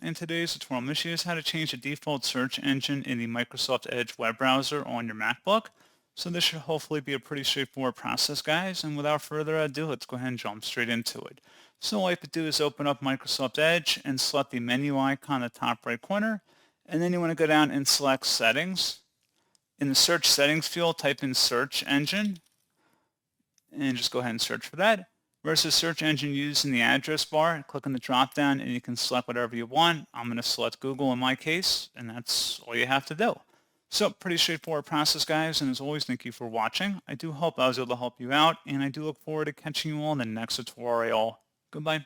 In today's tutorial, I'm going to show you how to change the default search engine in the Microsoft Edge web browser on your MacBook. So this should hopefully be a pretty straightforward process, guys. And without further ado, let's go ahead and jump straight into it. So all you have to do is open up Microsoft Edge and select the menu icon in the top right corner. And then you want to go down and select Settings. In the Search Settings field, type in Search Engine. And just go ahead and search for that. Versus search engine used in the address bar, click on the drop down and you can select whatever you want. I'm going to select Google in my case, and that's all you have to do. So pretty straightforward process, guys, and as always, thank you for watching. I do hope I was able to help you out, and I do look forward to catching you all in the next tutorial. Goodbye.